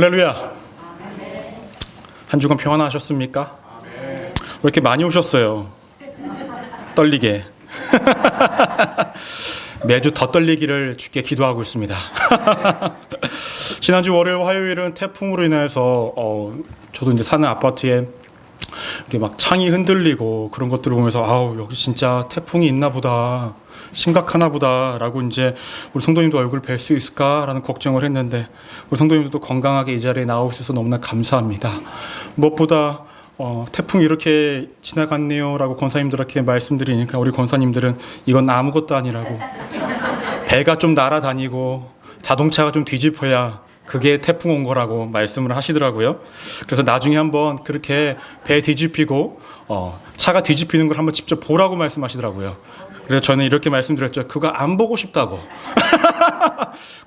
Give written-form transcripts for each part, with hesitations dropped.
할렐루야. 한 주간 평안하셨습니까? 왜 이렇게 많이 오셨어요? 떨리게. 매주 더 떨리기를 주께 기도하고 있습니다. 지난주 월요일, 화요일은 태풍으로 인해서 저도 이제 사는 아파트에 이렇게 막 창이 흔들리고 그런 것들을 보면서 여기 진짜 태풍이 있나 보다, 심각하나 보다라고 이제 우리 성도님도 얼굴 뵐 수 있을까라는 걱정을 했는데 우리 성도님들도 건강하게 이 자리에 나오셔서 너무나 감사합니다. 무엇보다 태풍이 이렇게 지나갔네요라고 권사님들한테 말씀드리니까 우리 권사님들은 이건 아무것도 아니라고, 배가 좀 날아다니고 자동차가 좀 뒤집어야 그게 태풍 온 거라고 말씀을 하시더라고요. 그래서 나중에 한번 그렇게 배 뒤집히고 차가 뒤집히는 걸 한번 직접 보라고 말씀하시더라고요. 그래서 저는 이렇게 말씀드렸죠. 그거 안 보고 싶다고.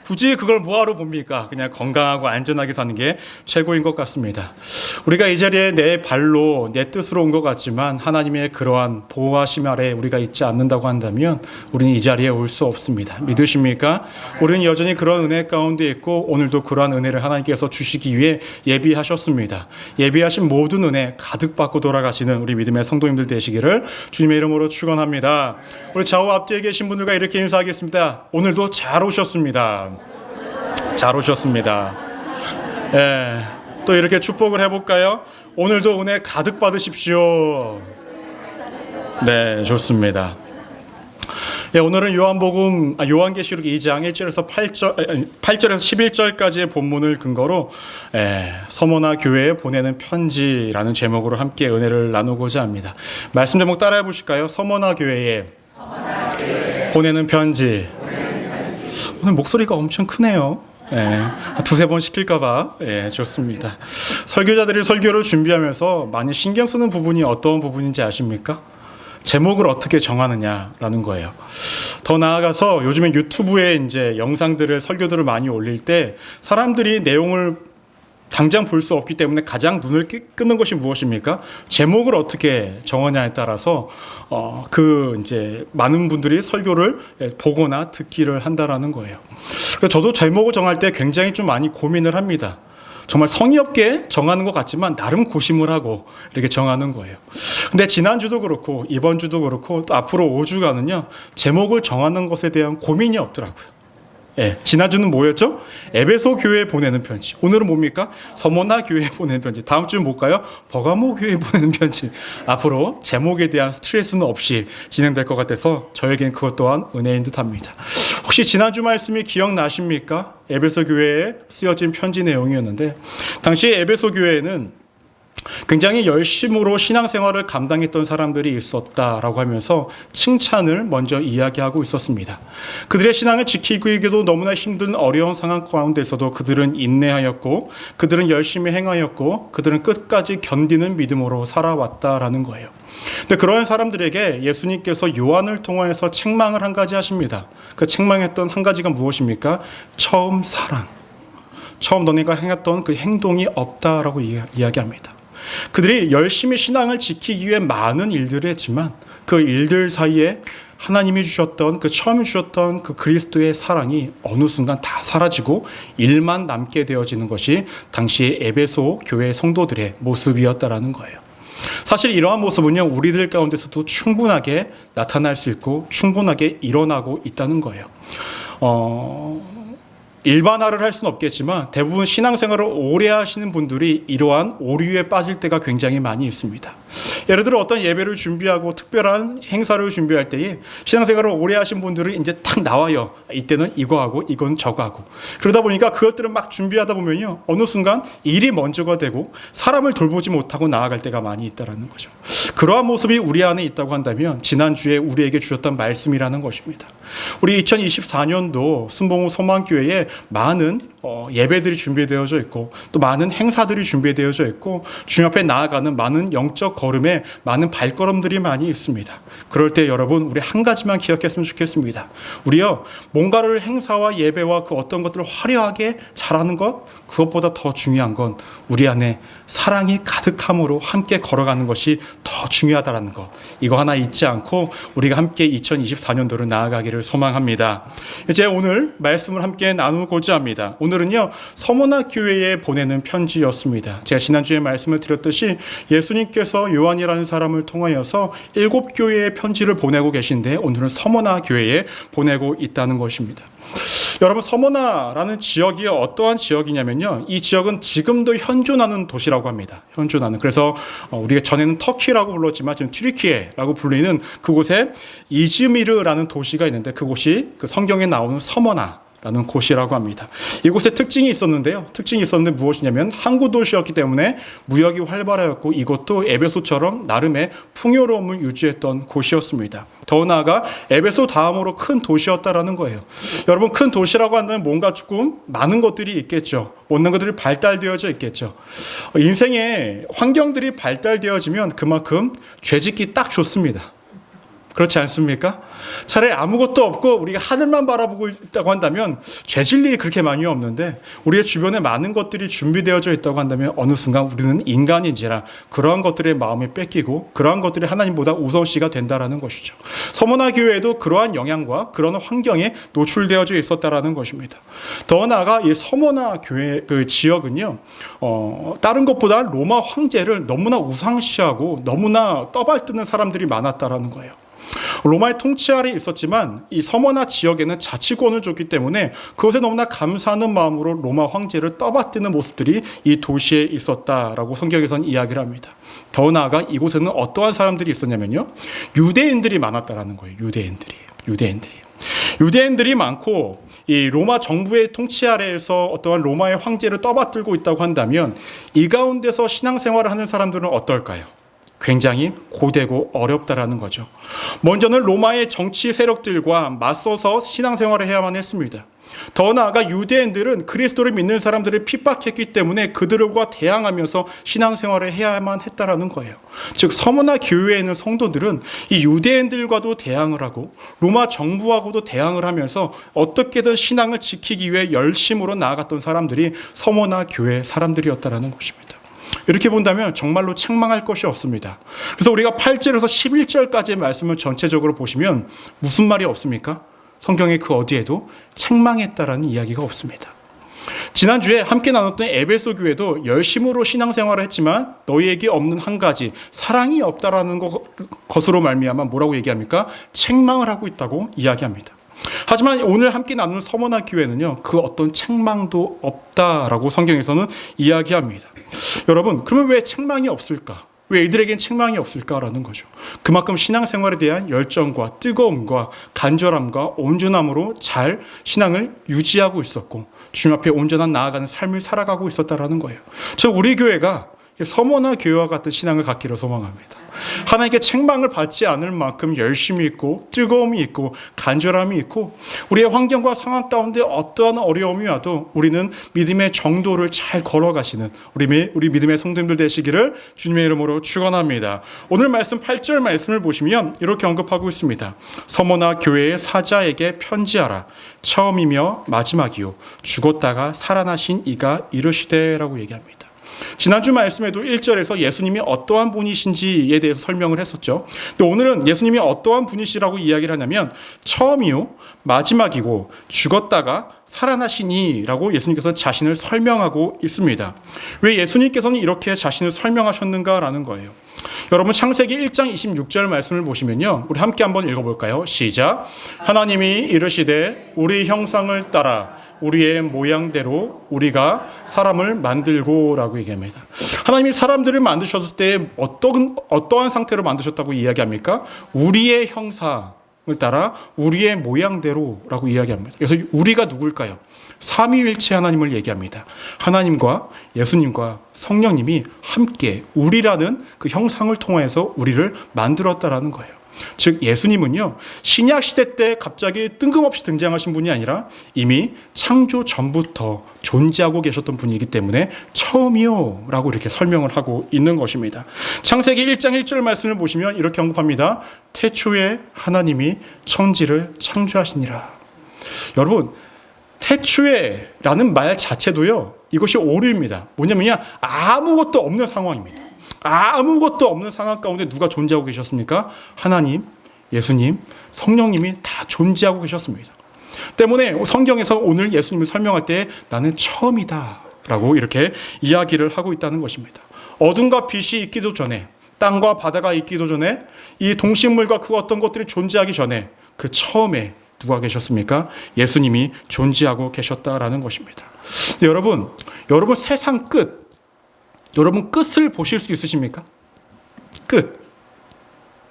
굳이 그걸 뭐하러 봅니까? 그냥 건강하고 안전하게 사는 게 최고인 것 같습니다. 우리가 이 자리에 내 발로 내 뜻으로 온 것 같지만 하나님의 그러한 보호하심 아래 우리가 있지 않는다고 한다면 우리는 이 자리에 올 수 없습니다. 믿으십니까? 우리는 여전히 그런 은혜 가운데 있고 오늘도 그러한 은혜를 하나님께서 주시기 위해 예비하셨습니다. 예비하신 모든 은혜 가득 받고 돌아가시는 우리 믿음의 성도님들 되시기를 주님의 이름으로 축원합니다. 우리 좌우 앞뒤에 계신 분들과 이렇게 인사하겠습니다. 오늘도 잘 오셨습니다. 잘 오셨습니다. 또 이렇게 축복을 해볼까요? 오늘도 은혜 가득 받으십시오. 네, 좋습니다. 오늘은 요한계시록 2장 1절에서 8절에서 11절까지의 본문을 근거로 서머나 교회에 보내는 편지라는 제목으로 함께 은혜를 나누고자 합니다. 말씀 제목 따라해 보실까요? 서머나 교회에 보내는 편지. 오늘 목소리가 엄청 크네요. 두세 번 시킬까봐. 좋습니다. 설교자들이 설교를 준비하면서 많이 신경 쓰는 부분이 어떤 부분인지 아십니까? 제목을 어떻게 정하느냐라는 거예요. 더 나아가서 요즘에 유튜브에 이제 영상들을, 설교들을 많이 올릴 때 사람들이 내용을 당장 볼 수 없기 때문에 가장 눈을 끄는 것이 무엇입니까? 제목을 어떻게 정하냐에 따라서 이제 많은 분들이 설교를 보거나 듣기를 한다라는 거예요. 그래서 저도 제목을 정할 때 굉장히 좀 많이 고민을 합니다. 정말 성의 없게 정하는 것 같지만 나름 고심을 하고 이렇게 정하는 거예요. 근데 지난주도 그렇고 이번 주도 그렇고 또 앞으로 5주간은요 제목을 정하는 것에 대한 고민이 없더라고요. 지난주는 뭐였죠? 에베소 교회에 보내는 편지. 오늘은 뭡니까? 서머나 교회에 보내는 편지. 다음 주는 뭘까요? 버가모 교회에 보내는 편지. 앞으로 제목에 대한 스트레스는 없이 진행될 것 같아서 저에겐 그것 또한 은혜인 듯합니다. 혹시 지난주 말씀이 기억나십니까? 에베소 교회에 쓰여진 편지 내용이었는데 당시 에베소 교회에는 굉장히 열심으로 신앙생활을 감당했던 사람들이 있었다라고 하면서 칭찬을 먼저 이야기하고 있었습니다. 그들의 신앙을 지키기에도 너무나 힘든 어려운 상황 가운데서도 그들은 인내하였고 그들은 열심히 행하였고 그들은 끝까지 견디는 믿음으로 살아왔다라는 거예요. 근데 그러한 사람들에게 예수님께서 요한을 통하여서 책망을 한 가지 하십니다. 그 책망했던 한 가지가 무엇입니까? 처음 사랑. 처음 너네가 행했던 그 행동이 없다라고 이야기합니다. 그들이 열심히 신앙을 지키기 위해 많은 일들을 했지만 그 일들 사이에 하나님이 주셨던 처음 주셨던 그 그리스도의 사랑이 어느 순간 다 사라지고 일만 남게 되어지는 것이 당시 에베소 교회 성도들의 모습이었다라는 거예요. 사실 이러한 모습은요 우리들 가운데서도 충분하게 나타날 수 있고 충분하게 일어나고 있다는 거예요. 일반화를 할 수는 없겠지만 대부분 신앙생활을 오래 하시는 분들이 이러한 오류에 빠질 때가 굉장히 많이 있습니다. 예를 들어 어떤 예배를 준비하고 특별한 행사를 준비할 때에 신앙생활을 오래 하신 분들은 이제 딱 나와요. 이때는 이거 하고 이건 저거 하고. 그러다 보니까 그것들을 막 준비하다 보면요 어느 순간 일이 먼저가 되고 사람을 돌보지 못하고 나아갈 때가 많이 있다는 거죠. 그러한 모습이 우리 안에 있다고 한다면 지난주에 우리에게 주셨던 말씀이라는 것입니다. 우리 2024년도 순봉호 소망교회에 많은 예배들이 준비되어져 있고 또 많은 행사들이 준비되어져 있고 주님 앞에 나아가는 많은 영적 걸음에 많은 발걸음들이 많이 있습니다. 그럴 때 여러분 우리 한 가지만 기억했으면 좋겠습니다. 우리요 뭔가를 행사와 예배와 그 어떤 것들을 화려하게 잘하는 것 그것보다 더 중요한 건 우리 안에 사랑이 가득함으로 함께 걸어가는 것이 더 더 중요하다라는 것, 이거 하나 잊지 않고 우리가 함께 2024년도를 나아가기를 소망합니다. 이제 오늘 말씀을 함께 나누고자 합니다. 오늘은요, 서머나 교회에 보내는 편지였습니다. 제가 지난주에 말씀을 드렸듯이 예수님께서 요한이라는 사람을 통하여서 7교회에 편지를 보내고 계신데 오늘은 서머나 교회에 보내고 있다는 것입니다. 여러분, 서머나라는 지역이 어떠한 지역이냐면요, 이 지역은 지금도 현존하는 도시라고 합니다. 현존하는. 그래서 우리가 전에는 터키라고 불렀지만 지금 튀르키예라고 불리는 그곳에 이즈미르라는 도시가 있는데 그곳이 그 성경에 나오는 서머나라는 곳이라고 합니다. 이곳에 특징이 있었는데 무엇이냐면 항구 도시였기 때문에 무역이 활발하였고 이곳도 에베소처럼 나름의 풍요로움을 유지했던 곳이었습니다. 더 나아가 에베소 다음으로 큰 도시였다라는 거예요. 여러분, 큰 도시라고 한다면 뭔가 조금 많은 것들이 있겠죠. 많은 것들이 발달되어져 있겠죠. 인생의 환경들이 발달되어지면 그만큼 죄짓기 딱 좋습니다. 그렇지 않습니까? 차라리 아무것도 없고 우리가 하늘만 바라보고 있다고 한다면 죄질 일이 그렇게 많이 없는데, 우리의 주변에 많은 것들이 준비되어져 있다고 한다면 어느 순간 우리는 인간인지라 그러한 것들의 마음이 뺏기고 그러한 것들이 하나님보다 우선시가 된다라는 것이죠. 서머나 교회에도 그러한 영향과 그런 환경에 노출되어져 있었다라는 것입니다. 더 나아가 이 서머나 교회 그 지역은요, 다른 것보다 로마 황제를 너무나 우상시하고 너무나 떠발뜨는 사람들이 많았다라는 거예요. 로마의 통치 아래 있었지만 이 서머나 지역에는 자치권을 줬기 때문에 그것에 너무나 감사하는 마음으로 로마 황제를 떠받드는 모습들이 이 도시에 있었다라고 성경에서는 이야기를 합니다. 더 나아가 이곳에는 어떠한 사람들이 있었냐면요, 유대인들이 많았다라는 거예요. 유대인들이 많고 이 로마 정부의 통치 아래에서 어떠한 로마의 황제를 떠받들고 있다고 한다면 이 가운데서 신앙생활을 하는 사람들은 어떨까요? 굉장히 고되고 어렵다라는 거죠. 먼저는 로마의 정치 세력들과 맞서서 신앙생활을 해야만 했습니다. 더 나아가 유대인들은 그리스도를 믿는 사람들을 핍박했기 때문에 그들과 대항하면서 신앙생활을 해야만 했다라는 거예요. 즉 서머나 교회에 있는 성도들은 이 유대인들과도 대항을 하고 로마 정부하고도 대항을 하면서 어떻게든 신앙을 지키기 위해 열심으로 나아갔던 사람들이 서머나 교회 사람들이었다라는 것입니다. 이렇게 본다면 정말로 책망할 것이 없습니다. 그래서 우리가 8절에서 11절까지의 말씀을 전체적으로 보시면 무슨 말이 없습니까? 성경의 그 어디에도 책망했다라는 이야기가 없습니다. 지난주에 함께 나눴던 에베소 교회도 열심으로 신앙생활을 했지만 너희에게 없는 한 가지, 사랑이 없다라는 것으로 말미암아 뭐라고 얘기합니까? 책망을 하고 있다고 이야기합니다. 하지만 오늘 함께 나누는 서머나 교회는요, 그 어떤 책망도 없다라고 성경에서는 이야기합니다. 여러분, 그러면 왜 책망이 없을까? 왜 이들에겐 책망이 없을까라는 거죠. 그만큼 신앙생활에 대한 열정과 뜨거움과 간절함과 온전함으로 잘 신앙을 유지하고 있었고 주님 앞에 온전한 나아가는 삶을 살아가고 있었다라는 거예요. 우리 교회가 서머나 교회와 같은 신앙을 갖기를 소망합니다. 하나님께 책망을 받지 않을 만큼 열심이 있고 뜨거움이 있고 간절함이 있고 우리의 환경과 상황 가운데 어떠한 어려움이 와도 우리는 믿음의 정도를 잘 걸어가시는 우리 믿음의 성도님들 되시기를 주님의 이름으로 축원합니다. 오늘 말씀 8절 말씀을 보시면 이렇게 언급하고 있습니다. 서머나 교회의 사자에게 편지하라. 처음이며 마지막이요 죽었다가 살아나신 이가 이르시되라고 얘기합니다. 지난주 말씀에도 1절에서 예수님이 어떠한 분이신지에 대해서 설명을 했었죠. 근데 오늘은 예수님이 어떠한 분이시라고 이야기를 하냐면 처음이요 마지막이고 죽었다가 살아나시니라고 예수님께서는 자신을 설명하고 있습니다. 왜 예수님께서는 이렇게 자신을 설명하셨는가라는 거예요. 여러분, 창세기 1장 26절 말씀을 보시면요, 우리 함께 한번 읽어볼까요? 시작. 하나님이 이르시되 우리 형상을 따라 우리의 모양대로 우리가 사람을 만들고라고 얘기합니다. 하나님이 사람들을 만드셨을 때 어떠한 상태로 만드셨다고 이야기합니까? 우리의 형상을 따라 우리의 모양대로라고 이야기합니다. 그래서 우리가 누굴까요? 삼위일체 하나님을 얘기합니다. 하나님과 예수님과 성령님이 함께 우리라는 그 형상을 통해서 우리를 만들었다라는 거예요. 즉 예수님은요, 신약 시대 때 갑자기 뜬금없이 등장하신 분이 아니라 이미 창조 전부터 존재하고 계셨던 분이기 때문에 처음이요 라고 이렇게 설명을 하고 있는 것입니다. 창세기 1장 1절 말씀을 보시면 이렇게 언급합니다. 태초에 하나님이 천지를 창조하시니라. 여러분, 태초에라는 말 자체도요, 이것이 오류입니다. 뭐냐면요, 아무것도 없는 상황입니다. 아무것도 없는 상황 가운데 누가 존재하고 계셨습니까? 하나님, 예수님, 성령님이 다 존재하고 계셨습니다. 때문에 성경에서 오늘 예수님을 설명할 때 나는 처음이다 라고 이렇게 이야기를 하고 있다는 것입니다. 어둠과 빛이 있기도 전에, 땅과 바다가 있기도 전에, 이 동식물과 그 어떤 것들이 존재하기 전에 그 처음에 누가 계셨습니까? 예수님이 존재하고 계셨다라는 것입니다. 여러분 세상 끝, 여러분 끝을 보실 수 있으십니까? 끝.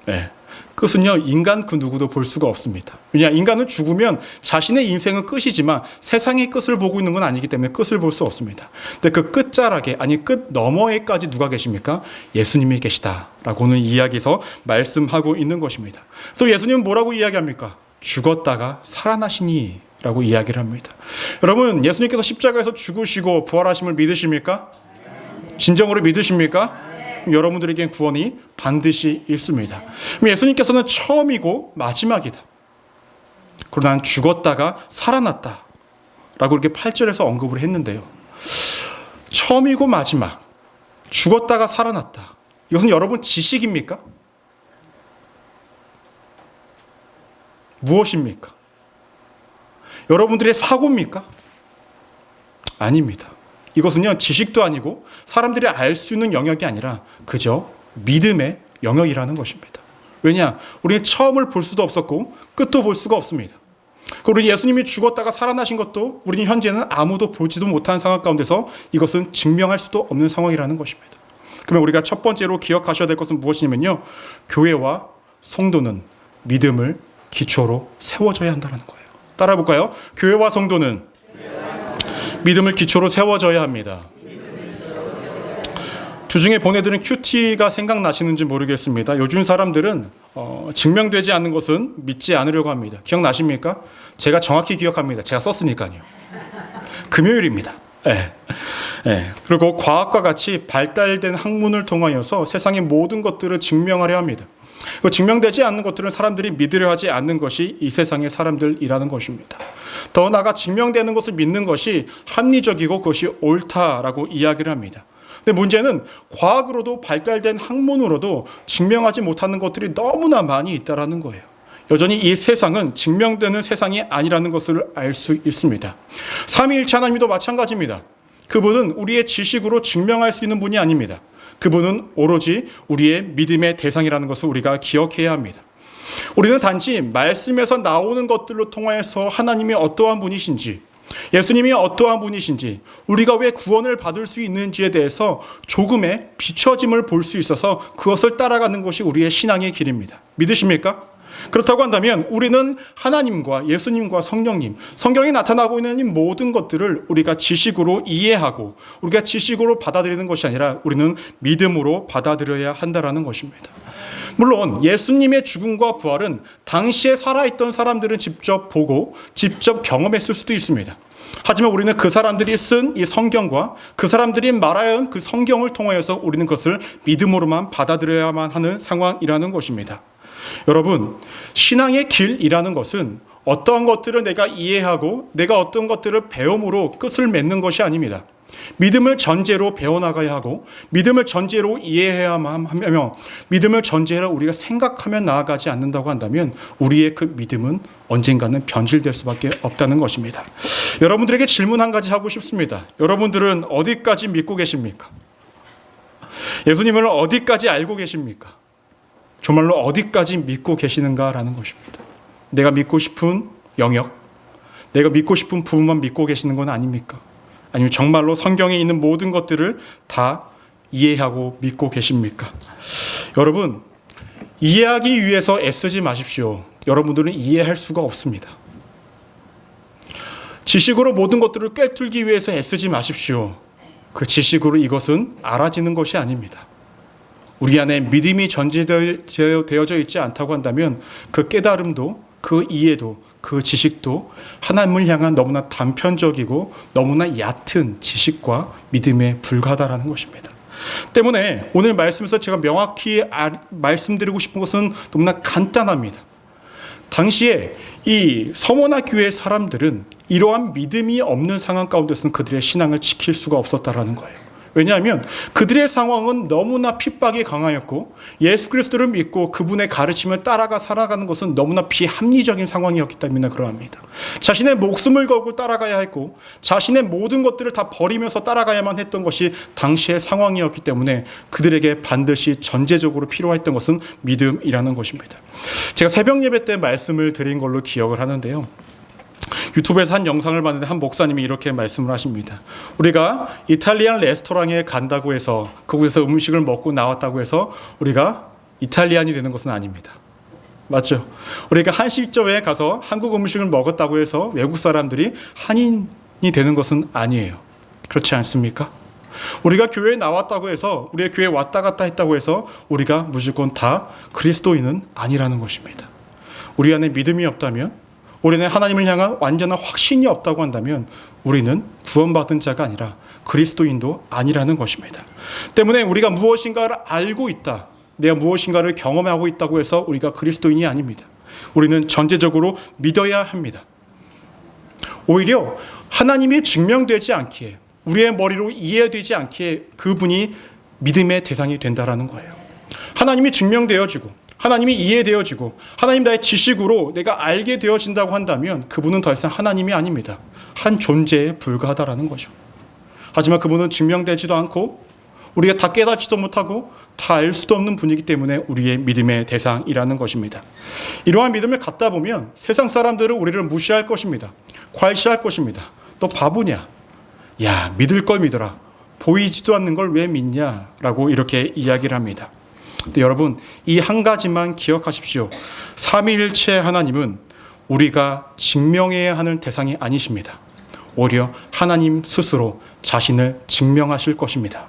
네. 끝은요, 인간 그 누구도 볼 수가 없습니다. 왜냐, 인간은 죽으면 자신의 인생은 끝이지만 세상의 끝을 보고 있는 건 아니기 때문에 끝을 볼 수 없습니다. 근데 그 끝자락에, 아니 끝 너머에까지 누가 계십니까? 예수님이 계시다라고는 이야기에서 말씀하고 있는 것입니다. 또 예수님은 뭐라고 이야기합니까? 죽었다가 살아나시니 라고 이야기를 합니다. 여러분, 예수님께서 십자가에서 죽으시고 부활하심을 믿으십니까? 진정으로 믿으십니까? 여러분들에겐 구원이 반드시 있습니다. 예수님께서는 처음이고 마지막이다. 그러나 난 죽었다가 살아났다 라고 이렇게 8절에서 언급을 했는데요. 처음이고 마지막, 죽었다가 살아났다. 이것은 여러분 지식입니까? 무엇입니까? 여러분들의 사고입니까? 아닙니다. 이것은요, 지식도 아니고 사람들이 알 수 있는 영역이 아니라 그저 믿음의 영역이라는 것입니다. 왜냐? 우리는 처음을 볼 수도 없었고 끝도 볼 수가 없습니다. 그리고 예수님이 죽었다가 살아나신 것도 우리는 현재는 아무도 보지도 못한 상황 가운데서 이것은 증명할 수도 없는 상황이라는 것입니다. 그러면 우리가 첫 번째로 기억하셔야 될 것은 무엇이냐면요, 교회와 성도는 믿음을 기초로 세워져야 한다는 거예요. 따라 볼까요? 교회와 성도는 믿음을 기초로 세워져야 합니다. 주중에 보내드린 큐티가 생각나시는지 모르겠습니다. 요즘 사람들은 증명되지 않는 것은 믿지 않으려고 합니다. 기억나십니까? 제가 정확히 기억합니다. 제가 썼으니까요. 금요일입니다. 네. 네. 그리고 과학과 같이 발달된 학문을 통하여서 세상의 모든 것들을 증명하려 합니다. 증명되지 않는 것들은 사람들이 믿으려 하지 않는 것이 이 세상의 사람들이라는 것입니다. 더 나아가 증명되는 것을 믿는 것이 합리적이고 그것이 옳다라고 이야기를 합니다. 근데 문제는 과학으로도 발달된 학문으로도 증명하지 못하는 것들이 너무나 많이 있다는 거예요. 여전히 이 세상은 증명되는 세상이 아니라는 것을 알 수 있습니다. 삼위일체 하나님도 마찬가지입니다. 그분은 우리의 지식으로 증명할 수 있는 분이 아닙니다. 그분은 오로지 우리의 믿음의 대상이라는 것을 우리가 기억해야 합니다. 우리는 단지 말씀에서 나오는 것들로 통해서 하나님이 어떠한 분이신지, 예수님이 어떠한 분이신지, 우리가 왜 구원을 받을 수 있는지에 대해서 조금의 비춰짐을 볼 수 있어서 그것을 따라가는 것이 우리의 신앙의 길입니다. 믿으십니까? 그렇다고 한다면 우리는 하나님과 예수님과 성령님, 성경에 나타나고 있는 이 모든 것들을 우리가 지식으로 이해하고 우리가 지식으로 받아들이는 것이 아니라 우리는 믿음으로 받아들여야 한다는 것입니다. 물론 예수님의 죽음과 부활은 당시에 살아있던 사람들은 직접 보고 직접 경험했을 수도 있습니다. 하지만 우리는 그 사람들이 쓴 이 성경과 그 사람들이 말하는 그 성경을 통하여서 우리는 그것을 믿음으로만 받아들여야만 하는 상황이라는 것입니다. 여러분, 신앙의 길이라는 것은 어떠한 것들을 내가 이해하고 내가 어떤 것들을 배움으로 끝을 맺는 것이 아닙니다. 믿음을 전제로 배워나가야 하고 믿음을 전제로 이해해야만 하며 믿음을 전제로 우리가 생각하며 나아가지 않는다고 한다면 우리의 그 믿음은 언젠가는 변질될 수밖에 없다는 것입니다. 여러분들에게 질문 한 가지 하고 싶습니다. 여러분들은 어디까지 믿고 계십니까? 예수님을 어디까지 알고 계십니까? 정말로 어디까지 믿고 계시는가라는 것입니다. 내가 믿고 싶은 영역, 내가 믿고 싶은 부분만 믿고 계시는 건 아닙니까? 아니면 정말로 성경에 있는 모든 것들을 다 이해하고 믿고 계십니까? 여러분, 이해하기 위해서 애쓰지 마십시오. 여러분들은 이해할 수가 없습니다. 지식으로 모든 것들을 꿰뚫기 위해서 애쓰지 마십시오. 그 지식으로 이것은 알아지는 것이 아닙니다. 우리 안에 믿음이 전제되어져 있지 않다고 한다면 그 깨달음도 그 이해도 그 지식도 하나님을 향한 너무나 단편적이고 너무나 얕은 지식과 믿음에 불과하다는 것입니다. 때문에 오늘 말씀에서 제가 명확히 말씀드리고 싶은 것은 너무나 간단합니다. 당시에 이 서머나 교회 사람들은 이러한 믿음이 없는 상황 가운데서는 그들의 신앙을 지킬 수가 없었다라는 거예요. 왜냐하면 그들의 상황은 너무나 핍박이 강하였고 예수 그리스도를 믿고 그분의 가르침을 따라가 살아가는 것은 너무나 비합리적인 상황이었기 때문에 그러합니다. 자신의 목숨을 걸고 따라가야 했고 자신의 모든 것들을 다 버리면서 따라가야만 했던 것이 당시의 상황이었기 때문에 그들에게 반드시 전제적으로 필요했던 것은 믿음이라는 것입니다. 제가 새벽 예배 때 말씀을 드린 걸로 기억을 하는데요. 유튜브에서 한 영상을 봤는데 한 목사님이 이렇게 말씀을 하십니다. 우리가 이탈리안 레스토랑에 간다고 해서 거기서 음식을 먹고 나왔다고 해서 우리가 이탈리안이 되는 것은 아닙니다. 맞죠? 우리가 한식점에 가서 한국 음식을 먹었다고 해서 외국 사람들이 한인이 되는 것은 아니에요. 그렇지 않습니까? 우리가 교회에 나왔다고 해서 우리의 교회에 왔다 갔다 했다고 해서 우리가 무조건 다 그리스도인은 아니라는 것입니다. 우리 안에 믿음이 없다면, 우리는 하나님을 향한 완전한 확신이 없다고 한다면 우리는 구원받은 자가 아니라 그리스도인도 아니라는 것입니다. 때문에 우리가 무엇인가를 알고 있다, 내가 무엇인가를 경험하고 있다고 해서 우리가 그리스도인이 아닙니다. 우리는 전제적으로 믿어야 합니다. 오히려 하나님이 증명되지 않기에, 우리의 머리로 이해되지 않기에 그분이 믿음의 대상이 된다라는 거예요. 하나님이 증명되어지고 하나님이 이해되어지고 하나님 나의 지식으로 내가 알게 되어진다고 한다면 그분은 더 이상 하나님이 아닙니다. 한 존재에 불과하다라는 거죠. 하지만 그분은 증명되지도 않고 우리가 다 깨닫지도 못하고 다 알 수도 없는 분이기 때문에 우리의 믿음의 대상이라는 것입니다. 이러한 믿음을 갖다 보면 세상 사람들은 우리를 무시할 것입니다. 괄시할 것입니다. 너 바보냐? 야, 믿을 걸 믿어라. 보이지도 않는 걸 왜 믿냐라고 이렇게 이야기를 합니다. 근데 여러분, 이 한 가지만 기억하십시오. 삼위일체 하나님은 우리가 증명해야 하는 대상이 아니십니다. 오히려 하나님 스스로 자신을 증명하실 것입니다.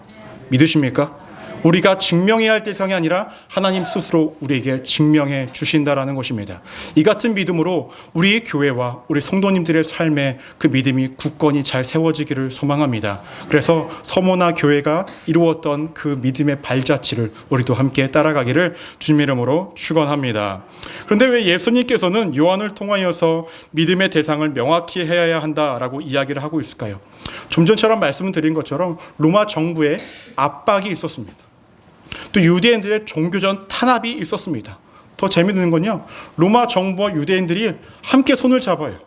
믿으십니까? 우리가 증명해야 할 대상이 아니라 하나님 스스로 우리에게 증명해 주신다라는 것입니다. 이 같은 믿음으로 우리 교회와 우리 성도님들의 삶에 그 믿음이 굳건히 잘 세워지기를 소망합니다. 그래서 서모나 교회가 이루었던 그 믿음의 발자취를 우리도 함께 따라가기를 주님의 이름으로 축원합니다. 그런데 왜 예수님께서는 요한을 통하여서 믿음의 대상을 명확히 해야 한다라고 이야기를 하고 있을까요? 좀 전처럼 말씀을 드린 것처럼 로마 정부에 압박이 있었습니다. 또 유대인들의 종교전 탄압이 있었습니다. 더 재미있는 건요, 로마 정부와 유대인들이 함께 손을 잡아요.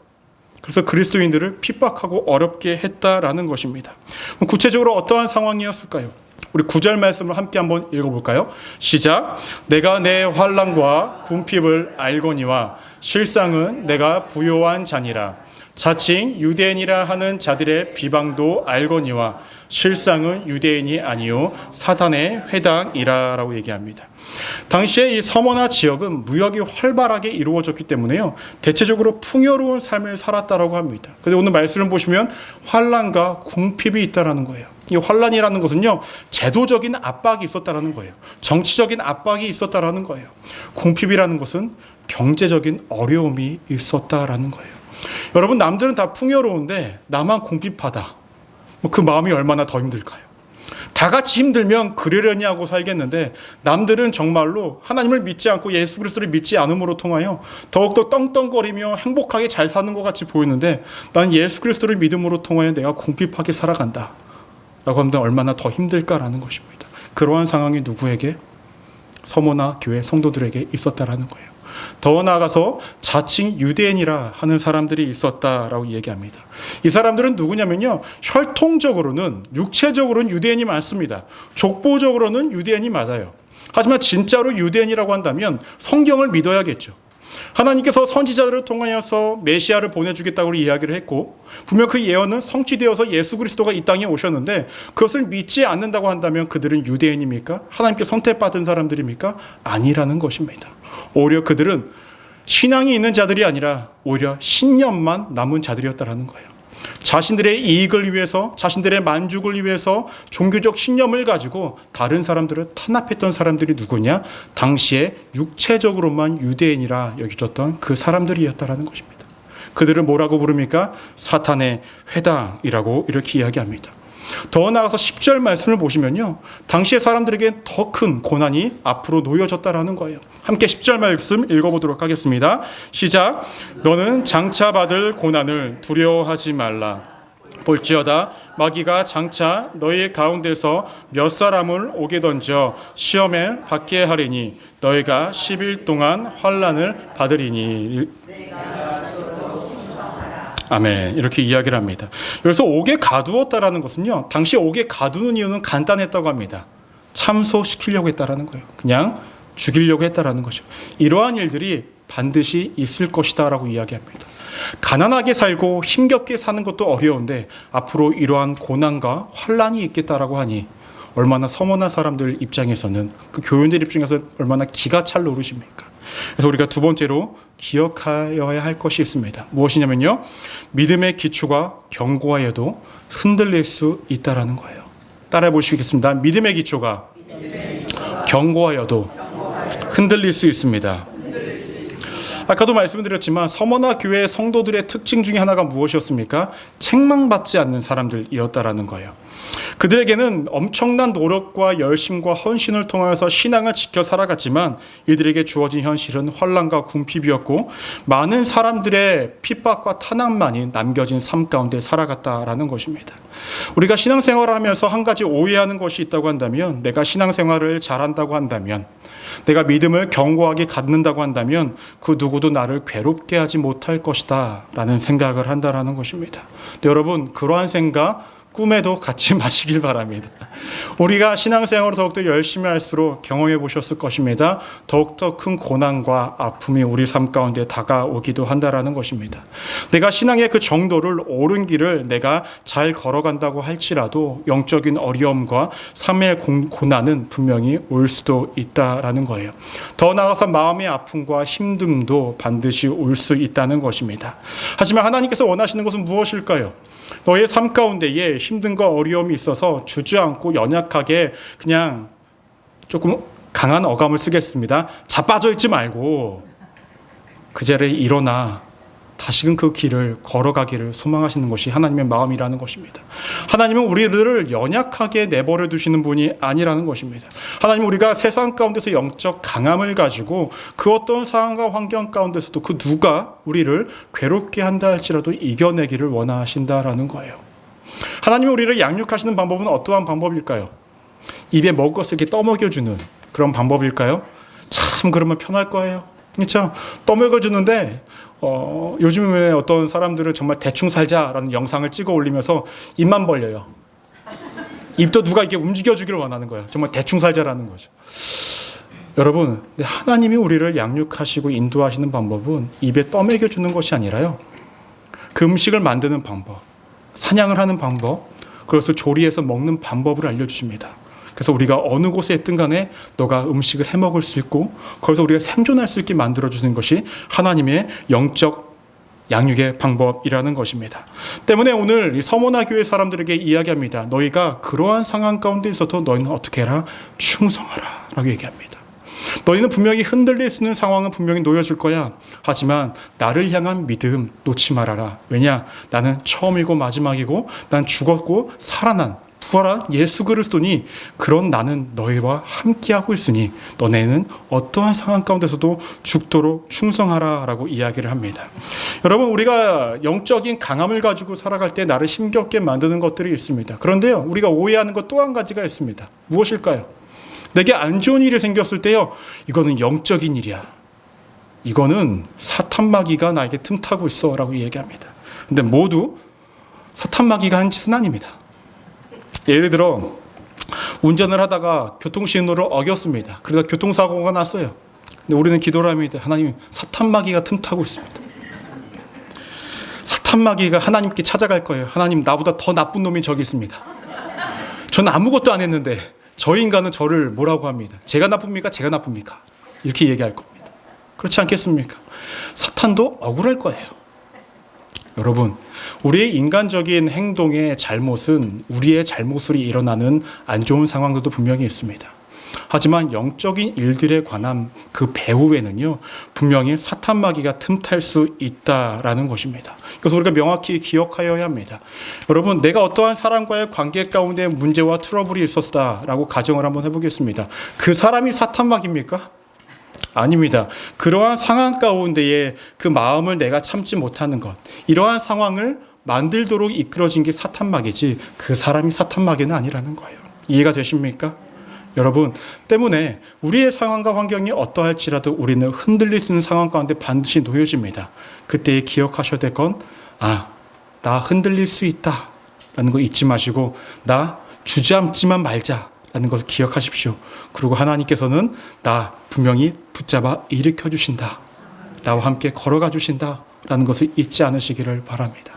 그래서 그리스도인들을 핍박하고 어렵게 했다라는 것입니다. 구체적으로 어떠한 상황이었을까요? 우리 9절 말씀을 함께 한번 읽어볼까요? 시작. 내가 내 환난과 궁핍을 알거니와 실상은 내가 부요한 자니라. 자칭 유대인이라 하는 자들의 비방도 알거니와 실상은 유대인이 아니요 사단의 회당이라 라고 얘기합니다. 당시에 이 서머나 지역은 무역이 활발하게 이루어졌기 때문에요, 대체적으로 풍요로운 삶을 살았다라고 합니다. 그런데 오늘 말씀을 보시면 환난과 궁핍이 있다라는 거예요. 이 환난이라는 것은요, 제도적인 압박이 있었다라는 거예요. 정치적인 압박이 있었다라는 거예요. 궁핍이라는 것은 경제적인 어려움이 있었다라는 거예요. 여러분, 남들은 다 풍요로운데 나만 궁핍하다, 그 마음이 얼마나 더 힘들까요? 다 같이 힘들면 그러려니 하고 살겠는데 남들은 정말로 하나님을 믿지 않고 예수 그리스도를 믿지 않음으로 통하여 더욱더 떵떵거리며 행복하게 잘 사는 것 같이 보이는데 난 예수 그리스도를 믿음으로 통하여 내가 궁핍하게 살아간다 라고 하면 얼마나 더 힘들까라는 것입니다. 그러한 상황이 누구에게? 서모나 교회 성도들에게 있었다라는 거예요. 더 나아가서 자칭 유대인이라 하는 사람들이 있었다라고 얘기합니다. 이 사람들은 누구냐면요, 혈통적으로는, 육체적으로는 유대인이 맞습니다. 족보적으로는 유대인이 맞아요. 하지만 진짜로 유대인이라고 한다면 성경을 믿어야겠죠. 하나님께서 선지자들을 통하여서 메시아를 보내주겠다고 이야기를 했고, 분명 그 예언은 성취되어서 예수 그리스도가 이 땅에 오셨는데 그것을 믿지 않는다고 한다면 그들은 유대인입니까? 하나님께 선택받은 사람들입니까? 아니라는 것입니다. 오히려 그들은 신앙이 있는 자들이 아니라 오히려 신념만 남은 자들이었다라는 거예요. 자신들의 이익을 위해서, 자신들의 만족을 위해서 종교적 신념을 가지고 다른 사람들을 탄압했던 사람들이 누구냐? 당시에 육체적으로만 유대인이라 여겨졌던 그 사람들이었다라는 것입니다. 그들을 뭐라고 부릅니까? 사탄의 회당이라고 이렇게 이야기합니다. 더 나아가서 10절 말씀을 보시면요, 당시의 사람들에게 더 큰 고난이 앞으로 놓여졌다라는 거예요. 함께 10절 말씀 읽어보도록 하겠습니다. 시작. 너는 장차 받을 고난을 두려워하지 말라. 볼지어다 마귀가 장차 너희 가운데서 몇 사람을 오게 던져 시험에 받게 하리니 너희가 10일 동안 환난을 받으리니. 아멘. 이렇게 이야기를 합니다. 그래서 옥에 가두었다라는 것은요, 당시 옥에 가두는 이유는 간단했다고 합니다. 참소시키려고 했다라는 거예요. 그냥 죽이려고 했다라는 거죠. 이러한 일들이 반드시 있을 것이다라고 이야기합니다. 가난하게 살고 힘겹게 사는 것도 어려운데 앞으로 이러한 고난과 환난이 있겠다라고 하니 얼마나 서머난 사람들 입장에서는, 그 교인들 입장에서 얼마나 기가 찰 노릇입니까? 그래서 우리가 두 번째로 기억하여야 할 것이 있습니다. 무엇이냐면요, 믿음의 기초가 견고하여도 흔들릴 수 있다라는 거예요. 따라해 보시겠습니다. 믿음의 기초가 견고하여도 흔들릴 수 있습니다. 아까도 말씀드렸지만 서머나 교회 성도들의 특징 중에 하나가 무엇이었습니까? 책망받지 않는 사람들이었다라는 거예요. 그들에게는 엄청난 노력과 열심과 헌신을 통하여서 신앙을 지켜 살아갔지만 이들에게 주어진 현실은 환난과 궁핍이었고 많은 사람들의 핍박과 탄압만이 남겨진 삶 가운데 살아갔다라는 것입니다. 우리가 신앙생활을 하면서 한 가지 오해하는 것이 있다고 한다면, 내가 신앙생활을 잘한다고 한다면, 내가 믿음을 견고하게 갖는다고 한다면 그 누구도 나를 괴롭게 하지 못할 것이다 라는 생각을 한다라는 것입니다. 여러분, 그러한 생각 꿈에도 갖지 마시길 바랍니다. 우리가 신앙생활을 더욱더 열심히 할수록 경험해 보셨을 것입니다. 더욱더 큰 고난과 아픔이 우리 삶 가운데 다가오기도 한다라는 것입니다. 내가 신앙의 그 정도를 옳은 길을 내가 잘 걸어간다고 할지라도 영적인 어려움과 삶의 고난은 분명히 올 수도 있다라는 거예요. 더 나아가서 마음의 아픔과 힘듦도 반드시 올 수 있다는 것입니다. 하지만 하나님께서 원하시는 것은 무엇일까요? 너의 삶 가운데에 힘든과 어려움이 있어서 주저앉고 연약하게 그냥 조금 강한 어감을 쓰겠습니다. 자빠져 있지 말고 그 자리에 일어나 다시금 그 길을 걸어가기를 소망하시는 것이 하나님의 마음이라는 것입니다. 하나님은 우리들을 연약하게 내버려 두시는 분이 아니라는 것입니다. 하나님은 우리가 세상 가운데서 영적 강함을 가지고 그 어떤 상황과 환경 가운데서도 그 누가 우리를 괴롭게 한다 할지라도 이겨내기를 원하신다라는 거예요. 하나님이 우리를 양육하시는 방법은 어떠한 방법일까요? 입에 먹을 것을 이렇게 떠먹여주는 그런 방법일까요? 참 그러면 편할 거예요. 그렇죠? 떠먹여주는데 요즘에 어떤 사람들은 정말 대충 살자라는 영상을 찍어 올리면서 입만 벌려요. 입도 누가 이렇게 움직여주기를 원하는 거예요. 정말 대충 살자라는 거죠. 여러분, 하나님이 우리를 양육하시고 인도하시는 방법은 입에 떠먹여주는 것이 아니라요, 그 음식을 만드는 방법, 사냥을 하는 방법, 그것을 조리해서 먹는 방법을 알려주십니다. 그래서 우리가 어느 곳에 있든 간에 너가 음식을 해먹을 수 있고 거기서 우리가 생존할 수 있게 만들어주는 것이 하나님의 영적 양육의 방법이라는 것입니다. 때문에 오늘 이 서머나 교회 사람들에게 이야기합니다. 너희가 그러한 상황 가운데 있어도 너희는 어떻게 해라? 충성하라 라고 얘기합니다. 너희는 분명히 흔들릴 수 있는 상황은 분명히 놓여질 거야. 하지만 나를 향한 믿음 놓지 말아라. 왜냐? 나는 처음이고 마지막이고 난 죽었고 살아난 부활한 예수 그리스도니 그런 나는 너희와 함께하고 있으니 너네는 어떠한 상황 가운데서도 죽도록 충성하라 라고 이야기를 합니다. 여러분, 우리가 영적인 강함을 가지고 살아갈 때 나를 힘겹게 만드는 것들이 있습니다. 그런데요, 우리가 오해하는 것 또 한 가지가 있습니다. 무엇일까요? 내게 안 좋은 일이 생겼을 때요, 이거는 영적인 일이야. 이거는 사탄 마귀가 나에게 틈타고 있어 라고 이야기합니다. 근데 모두 사탄 마귀가 한 짓은 아닙니다. 예를 들어 운전을 하다가 교통신호를 어겼습니다. 그러다 교통사고가 났어요. 근데 우리는 기도를 합니다. 하나님, 사탄 마귀가 틈타고 있습니다. 사탄 마귀가 하나님께 찾아갈 거예요. 하나님, 나보다 더 나쁜 놈이 저기 있습니다. 저는 아무것도 안 했는데 저 인간은 저를 뭐라고 합니다. 제가 나쁩니까? 제가 나쁩니까? 이렇게 얘기할 겁니다. 그렇지 않겠습니까? 사탄도 억울할 거예요. 여러분, 우리의 인간적인 행동의 잘못은 우리의 잘못으로 일어나는 안 좋은 상황들도 분명히 있습니다. 하지만 영적인 일들에 관한 그 배후에는요, 분명히 사탄 마귀가 틈탈 수 있다라는 것입니다. 그래서 우리가 명확히 기억하여야 합니다. 여러분, 내가 어떠한 사람과의 관계 가운데 문제와 트러블이 있었다라고 가정을 한번 해보겠습니다. 그 사람이 사탄 마귀입니까? 아닙니다. 그러한 상황 가운데에 그 마음을 내가 참지 못하는 것, 이러한 상황을 만들도록 이끌어진 게 사탄마귀지 그 사람이 사탄마귀는 아니라는 거예요. 이해가 되십니까? 여러분, 때문에 우리의 상황과 환경이 어떠할지라도 우리는 흔들릴 수 있는 상황 가운데 반드시 놓여집니다. 그때 기억하셔야 될 건, 나 흔들릴 수 있다 라는 거 잊지 마시고 나 주저앉지만 말자라는 것을 기억하십시오. 그리고 하나님께서는 나 분명히 붙잡아 일으켜 주신다, 나와 함께 걸어가 주신다 라는 것을 잊지 않으시기를 바랍니다.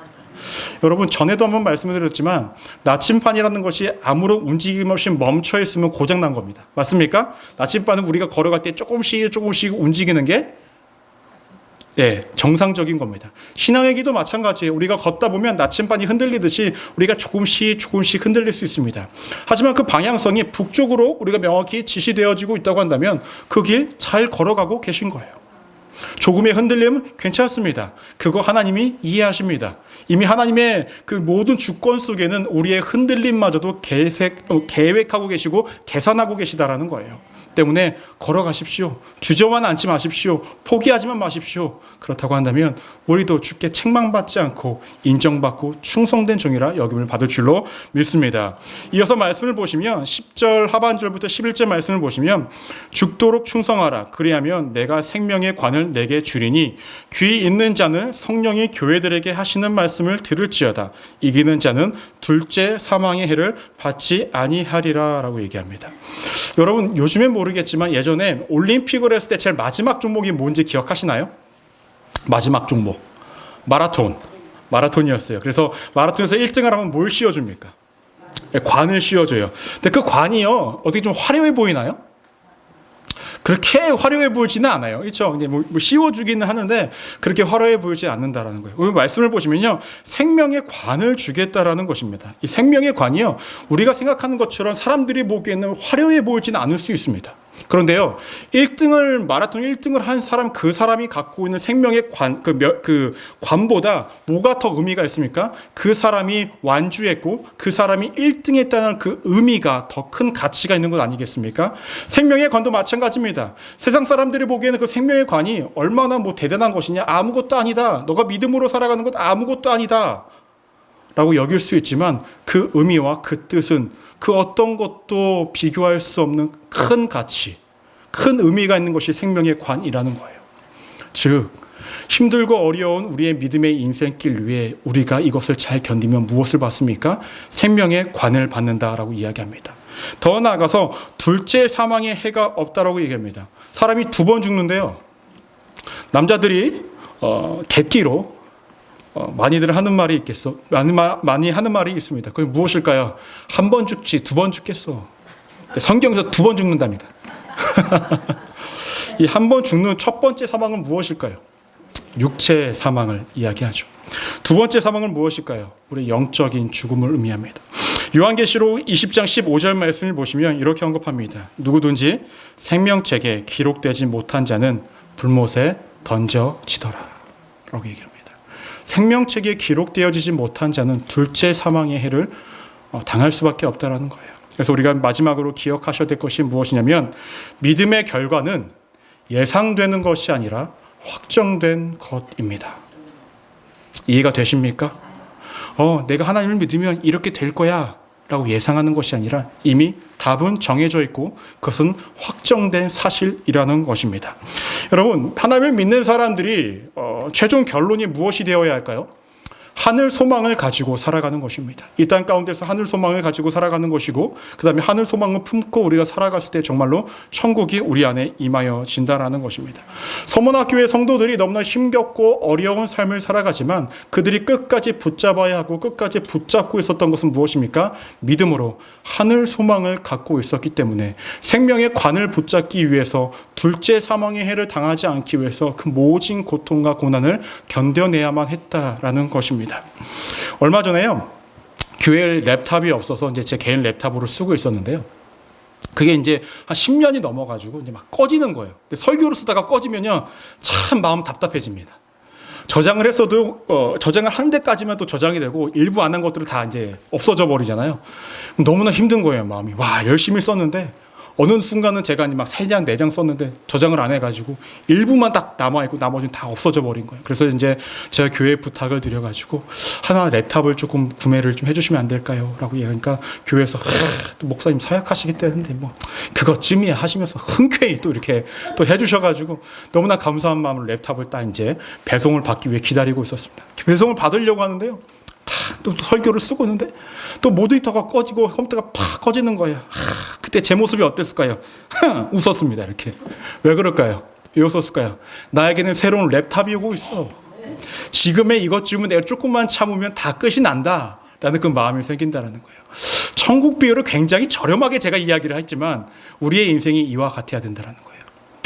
여러분, 전에도 한번 말씀을 드렸지만 나침반이라는 것이 아무런 움직임 없이 멈춰 있으면 고장난 겁니다. 맞습니까? 나침반은 우리가 걸어갈 때 조금씩 움직이는 게 정상적인 겁니다. 신앙의 기도 마찬가지예요. 우리가 걷다 보면 나침반이 흔들리듯이 우리가 조금씩 흔들릴 수 있습니다. 하지만 그 방향성이 북쪽으로 우리가 명확히 지시되어지고 있다고 한다면 그 길 잘 걸어가고 계신 거예요. 조금의 흔들림은 괜찮습니다. 그거 하나님이 이해하십니다. 이미 하나님의 그 모든 주권 속에는 우리의 흔들림마저도 계획하고 계시고 계산하고 계시다라는 거예요. 때문에 걸어가십시오. 주저만 앉지 마십시오. 포기하지만 마십시오. 그렇다고 한다면 우리도 주께 책망받지 않고 인정받고 충성된 종이라 여김을 받을 줄로 믿습니다. 이어서 말씀을 보시면 10절 하반절부터 11절 말씀을 보시면 죽도록 충성하라. 그리하면 내가 생명의 관을 내게 주리니 귀 있는 자는 성령이 교회들에게 하시는 말씀을 들을지어다. 이기는 자는 둘째 사망의 해를 받지 아니하리라 라고 얘기합니다. 여러분, 요즘엔 모르겠지만 예전에 올림픽을 했을 때 제일 마지막 종목이 뭔지 기억하시나요? 마지막 종목 마라톤이었어요. 그래서 마라톤에서 1등을 하면 뭘 씌워줍니까? 관을 씌워줘요. 근데 그 관이요, 어떻게 좀 화려해 보이나요? 그렇게 화려해 보이지는 않아요. 그렇죠? 이제 뭐 씌워주기는 하는데 그렇게 화려해 보이지 않는다라는 거예요. 오늘 말씀을 보시면요, 생명의 관을 주겠다라는 것입니다. 이 생명의 관이요, 우리가 생각하는 것처럼 사람들이 보기에는 화려해 보이지는 않을 수 있습니다. 그런데요, 마라톤 1등을 한 사람, 그 사람이 갖고 있는 생명의 관, 그 관보다 뭐가 더 의미가 있습니까? 그 사람이 완주했고 그 사람이 1등 했다는 그 의미가 더 큰 가치가 있는 것 아니겠습니까? 생명의 관도 마찬가지입니다. 세상 사람들이 보기에는 그 생명의 관이 얼마나 대단한 것이냐, 아무것도 아니다, 너가 믿음으로 살아가는 것 아무것도 아니다 라고 여길 수 있지만 그 의미와 그 뜻은 그 어떤 것도 비교할 수 없는 큰 가치, 큰 의미가 있는 것이 생명의 관이라는 거예요. 즉, 힘들고 어려운 우리의 믿음의 인생길 위에 우리가 이것을 잘 견디면 무엇을 받습니까? 생명의 관을 받는다라고 이야기합니다. 더 나아가서 둘째 사망의 해가 없다라고 얘기합니다. 사람이 2번 죽는데요, 남자들이 객기로 많이들 하는 말이 있겠어. 많이 하는 말이 있습니다. 그게 무엇일까요? 1번 죽지 2번 죽겠어. 성경에서 2번 죽는답니다. 이 1번 죽는 첫 번째 사망은 무엇일까요? 육체 사망을 이야기하죠. 2번째 사망은 무엇일까요? 우리 영적인 죽음을 의미합니다. 요한계시록 20장 15절 말씀을 보시면 이렇게 언급합니다. 누구든지 생명책에 기록되지 못한 자는 불못에 던져지더라 라고 얘기합니다. 생명책에 기록되어지지 못한 자는 둘째 사망의 해를 당할 수밖에 없다라는 거예요. 그래서 우리가 마지막으로 기억하셔야 될 것이 무엇이냐면 믿음의 결과는 예상되는 것이 아니라 확정된 것입니다. 이해가 되십니까? 내가 하나님을 믿으면 이렇게 될 거야 라고 예상하는 것이 아니라 이미 답은 정해져 있고 그것은 확정된 사실이라는 것입니다. 여러분, 하나님을 믿는 사람들이 최종 결론이 무엇이 되어야 할까요? 하늘 소망을 가지고 살아가는 것입니다. 이 땅 가운데서 하늘 소망을 가지고 살아가는 것이고, 그 다음에 하늘 소망을 품고 우리가 살아갔을 때 정말로 천국이 우리 안에 임하여진다라는 것입니다. 서문학교의 성도들이 너무나 힘겹고 어려운 삶을 살아가지만 그들이 끝까지 붙잡아야 하고 끝까지 붙잡고 있었던 것은 무엇입니까? 믿음으로 하늘 소망을 갖고 있었기 때문에 생명의 관을 붙잡기 위해서 둘째 사망의 해를 당하지 않기 위해서 그 모진 고통과 고난을 견뎌내야만 했다라는 것입니다. 얼마 전에요, 교회에 랩탑이 없어서 이제 제 개인 랩탑으로 쓰고 있었는데요. 그게 이제 한 10년이 넘어가지고 이제 막 꺼지는 거예요. 근데 설교를 쓰다가 꺼지면요, 참 마음 답답해집니다. 저장을 했어도 저장을 한 데까지만 또 저장이 되고 일부 안 한 것들은 다 이제 없어져 버리잖아요. 너무나 힘든 거예요, 마음이. 와, 열심히 썼는데 어느 순간은 제가 막 3장, 4장 썼는데 저장을 안 해가지고 일부만 딱 남아있고 나머지는 다 없어져 버린 거예요. 그래서 이제 제가 교회에 부탁을 드려가지고 하나 랩탑을 조금 구매를 좀 해주시면 안 될까요? 라고 얘기하니까 교회에서 또 목사님 사역하시겠다는데 뭐 그것쯤이야 하시면서 흔쾌히 또 이렇게 또 해주셔가지고 너무나 감사한 마음으로 랩탑을 딱 이제 배송을 받기 위해 기다리고 있었습니다. 배송을 받으려고 하는데요. 또 설교를 쓰고 있는데 또 모니터가 꺼지고 컴퓨터가 팍 꺼지는 거예요. 그때 제 모습이 어땠을까요? 웃었습니다. 이렇게. 왜 그럴까요? 왜 웃었을까요? 나에게는 새로운 랩탑이 오고 있어. 지금의 이것쯤은 내가 조금만 참으면 다 끝이 난다 라는 그 마음이 생긴다는 거예요. 천국 비유를 굉장히 저렴하게 제가 이야기를 했지만 우리의 인생이 이와 같아야 된다는 거예요.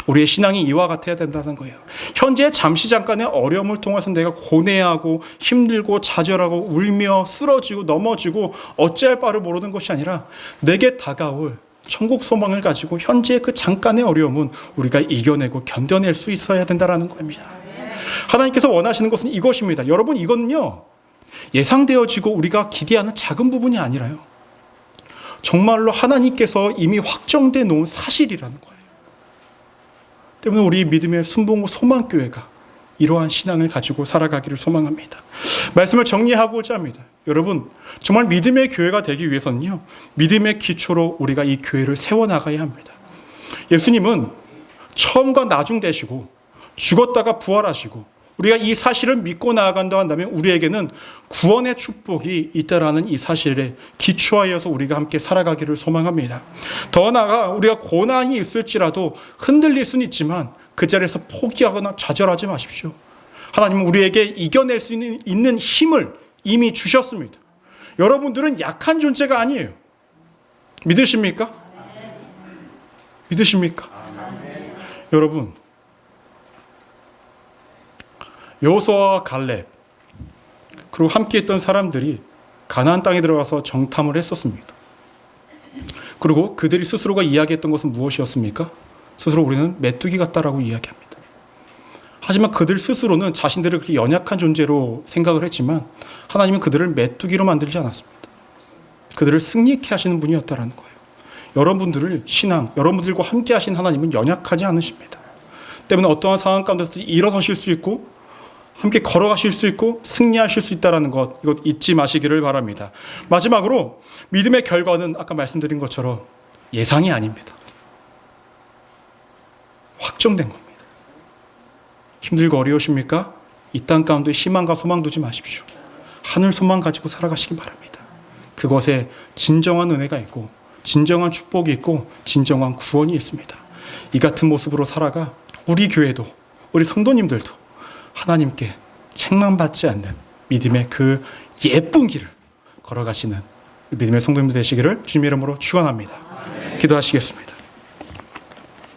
우리의 신앙이 이와 같아야 된다는 거예요. 현재 잠시 잠깐의 어려움을 통해서 내가 고뇌하고 힘들고 좌절하고 울며 쓰러지고 넘어지고 어찌할 바를 모르는 것이 아니라 내게 다가올 천국 소망을 가지고 현재의 그 잠깐의 어려움은 우리가 이겨내고 견뎌낼 수 있어야 된다는 겁니다. 하나님께서 원하시는 것은 이것입니다. 여러분, 이거는요 예상되어지고 우리가 기대하는 작은 부분이 아니라요, 정말로 하나님께서 이미 확정돼 놓은 사실이라는 거예요. 때문에 우리 믿음의 순복음 소망교회가 이러한 신앙을 가지고 살아가기를 소망합니다. 말씀을 정리하고자 합니다. 여러분, 정말 믿음의 교회가 되기 위해서는요, 믿음의 기초로 우리가 이 교회를 세워나가야 합니다. 예수님은 처음과 나중 되시고 죽었다가 부활하시고 우리가 이 사실을 믿고 나아간다 한다면 우리에게는 구원의 축복이 있다라는 이 사실에 기초하여서 우리가 함께 살아가기를 소망합니다. 더 나아가 우리가 고난이 있을지라도 흔들릴 수는 있지만 그 자리에서 포기하거나 좌절하지 마십시오. 하나님은 우리에게 이겨낼 수 있는 힘을 이미 주셨습니다. 여러분들은 약한 존재가 아니에요. 믿으십니까? 믿으십니까? 여러분, 여호수아와 갈렙 그리고 함께했던 사람들이 가나안 땅에 들어가서 정탐을 했었습니다. 그리고 그들이 스스로가 이야기했던 것은 무엇이었습니까? 스스로 우리는 메뚜기 같다라고 이야기합니다. 하지만 그들 스스로는 자신들을 그렇게 연약한 존재로 생각을 했지만 하나님은 그들을 메뚜기로 만들지 않았습니다. 그들을 승리케 하시는 분이었다는 거예요. 여러분들을 신앙, 여러분들과 함께 하신 하나님은 연약하지 않으십니다. 때문에 어떠한 상황 가운데서 일어서실 수 있고 함께 걸어가실 수 있고 승리하실 수 있다는 것, 이것 잊지 마시기를 바랍니다. 마지막으로 믿음의 결과는 아까 말씀드린 것처럼 예상이 아닙니다. 확정된 겁니다. 힘들고 어려우십니까? 이 땅 가운데 희망과 소망 두지 마십시오. 하늘 소망 가지고 살아가시기 바랍니다. 그것에 진정한 은혜가 있고 진정한 축복이 있고 진정한 구원이 있습니다. 이 같은 모습으로 살아가 우리 교회도 우리 성도님들도 하나님께 책망받지 않는 믿음의 그 예쁜 길을 걸어가시는 믿음의 성도님들 되시기를 주님의 이름으로 축원합니다. 기도하시겠습니다.